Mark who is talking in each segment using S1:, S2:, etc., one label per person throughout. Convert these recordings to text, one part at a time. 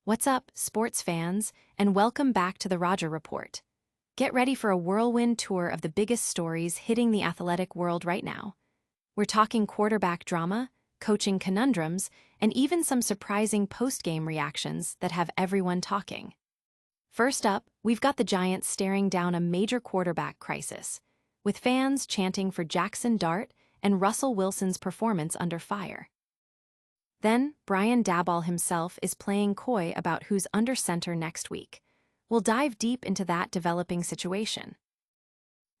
S1: What's up, sports fans, and welcome back to the Roger Report. Get ready for a whirlwind tour of the biggest stories hitting the athletic world right now. We're talking quarterback drama, coaching conundrums, and even some surprising post-game reactions that have everyone talking. First up, we've got the Giants staring down a major quarterback crisis, with fans chanting for Jaxson and Russell Wilson's performance under fire. Then, Brian Daboll himself is playing coy about who's under center next week. We'll dive deep into that developing situation.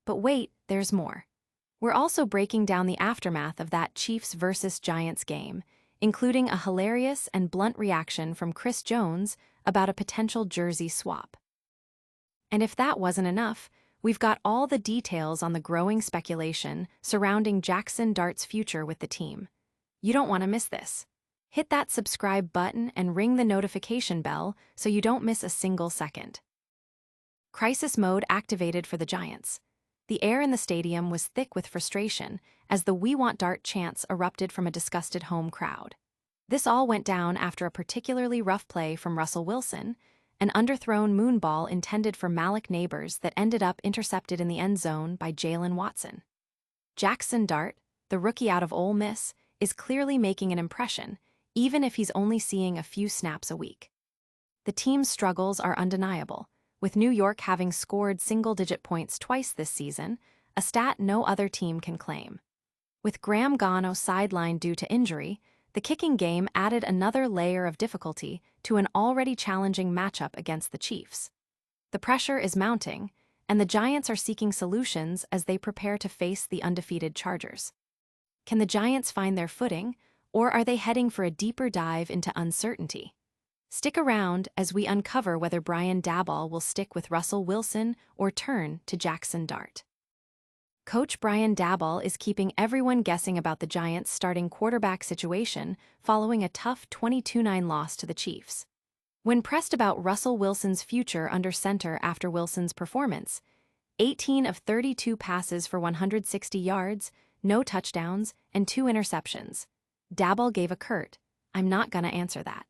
S1: But wait, there's more. We're also breaking down the aftermath of that Chiefs versus Giants game, including a hilarious and blunt reaction from Chris Jones about a potential jersey swap. And if that wasn't enough, we've got all the details on the growing speculation surrounding Jaxson future with the team. You don't want to miss this. Hit that subscribe button and ring the notification bell so you don't miss a single second. Crisis mode activated for the Giants. The air in the stadium was thick with frustration as the "We Want Dart" chants erupted from a disgusted home crowd. This all went down after a particularly rough play from Russell Wilson, an underthrown moonball intended for Malik Neighbors that ended up intercepted in the end zone by Jalen Watson. Jaxson, the rookie out of Ole Miss, is clearly making an impression, even if he's only seeing a few snaps a week. The team's struggles are undeniable, with New York having scored single-digit points twice this season, a stat no other team can claim. With Graham Gano sidelined due to injury, the kicking game added another layer of difficulty to an already challenging matchup against the Chiefs. The pressure is mounting, and the Giants are seeking solutions as they prepare to face the undefeated Chargers. Can the Giants find their footing, or are they heading for a deeper dive into uncertainty? Stick around as we uncover whether Brian Daboll will stick with Russell Wilson or turn to Jaxson. Coach Brian Daboll is keeping everyone guessing about the Giants' starting quarterback situation following a tough 22-9 loss to the Chiefs. When pressed about Russell Wilson's future under center after Wilson's performance, 18 of 32 passes for 160 yards, no touchdowns, and 2 interceptions, Daboll gave a curt, "I'm not gonna answer that."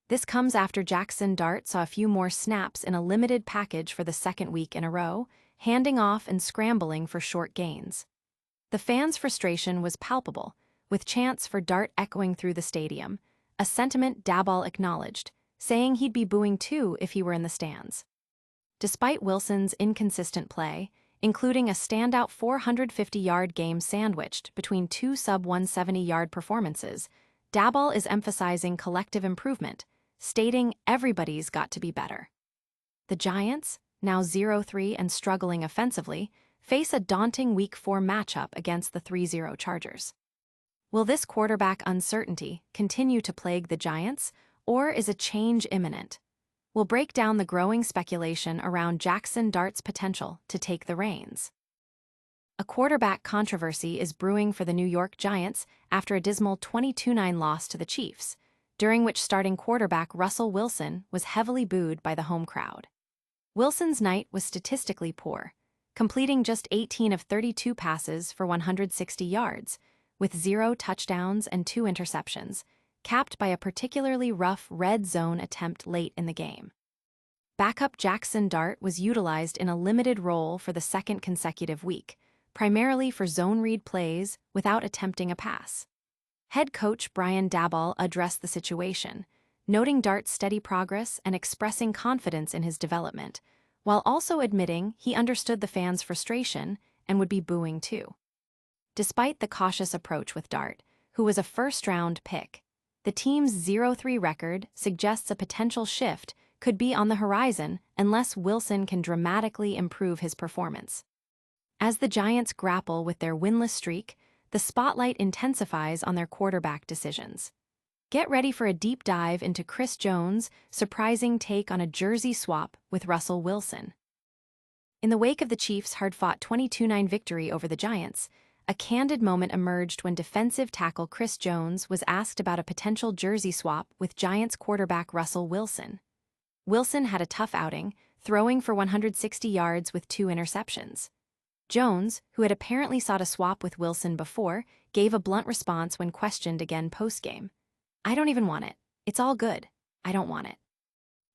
S1: This comes after Jaxson saw a few more snaps in a limited package for the second week in a row, handing off and scrambling for short gains. The fans' frustration was palpable, with chants for Dart echoing through the stadium, a sentiment Daboll acknowledged, saying he'd be booing too if he were in the stands. Despite Wilson's inconsistent play, including a standout 450-yard game sandwiched between two sub-170-yard performances, Daboll is emphasizing collective improvement, stating everybody's got to be better. The Giants, now 0-3 and struggling offensively, face a daunting Week 4 matchup against the 3-0 Chargers. Will this quarterback uncertainty continue to plague the Giants, or is a change imminent? We'll break down the growing speculation around Jaxson potential to take the reins. A quarterback controversy is brewing for the New York Giants after a dismal 22-9 loss to the Chiefs, during which starting quarterback Russell Wilson was heavily booed by the home crowd. Wilson's night was statistically poor, completing just 18 of 32 passes for 160 yards, with 0 touchdowns and 2 interceptions, capped by a particularly rough red zone attempt late in the game. Backup Jaxson was utilized in a limited role for the second consecutive week, primarily for zone read plays without attempting a pass. Head coach Brian Daboll addressed the situation, noting Dart's steady progress and expressing confidence in his development, while also admitting he understood the fans' frustration and would be booing too. Despite the cautious approach with Dart, who was a first-round pick, the team's 0-3 record suggests a potential shift could be on the horizon unless Wilson can dramatically improve his performance. As the Giants grapple with their winless streak, the spotlight intensifies on their quarterback decisions. Get ready for a deep dive into Chris Jones' surprising take on a jersey swap with Russell Wilson. In the wake of the Chiefs' hard-fought 22-9 victory over the Giants, a candid moment emerged when defensive tackle Chris Jones was asked about a potential jersey swap with Giants quarterback Russell Wilson. Wilson had a tough outing, throwing for 160 yards with 2 interceptions. Jones, who had apparently sought a swap with Wilson before, gave a blunt response when questioned again post-game. "I don't even want it. It's all good. I don't want it."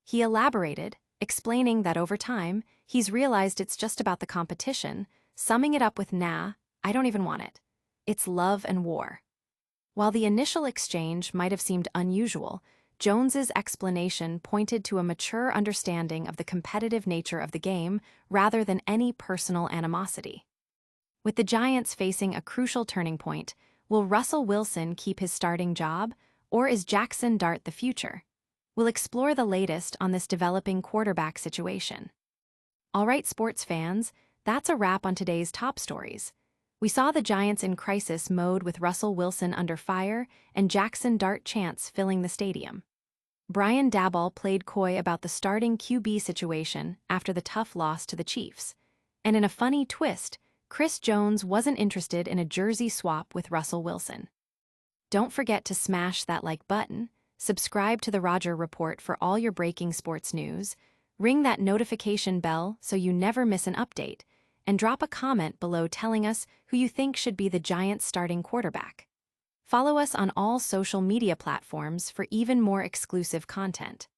S1: He elaborated, explaining that over time, he's realized it's just about the competition, summing it up with "Nah, I don't even want it. It's love and war." While the initial exchange might have seemed unusual, Jones's explanation pointed to a mature understanding of the competitive nature of the game rather than any personal animosity. With the Giants facing a crucial turning point, will Russell Wilson keep his starting job, or is Jaxson Dart the future? We'll explore the latest on this developing quarterback situation. All right, sports fans, that's a wrap on today's top stories. We saw the Giants in crisis mode with Russell Wilson under fire and Jaxson Dart chants filling the stadium. Brian Daboll played coy about the starting QB situation after the tough loss to the Chiefs. And in a funny twist, Chris Jones wasn't interested in a jersey swap with Russell Wilson. Don't forget to smash that like button, subscribe to the Roger Report for all your breaking sports news, ring that notification bell so you never miss an update, and drop a comment below telling us who you think should be the Giants' starting quarterback. Follow us on all social media platforms for even more exclusive content.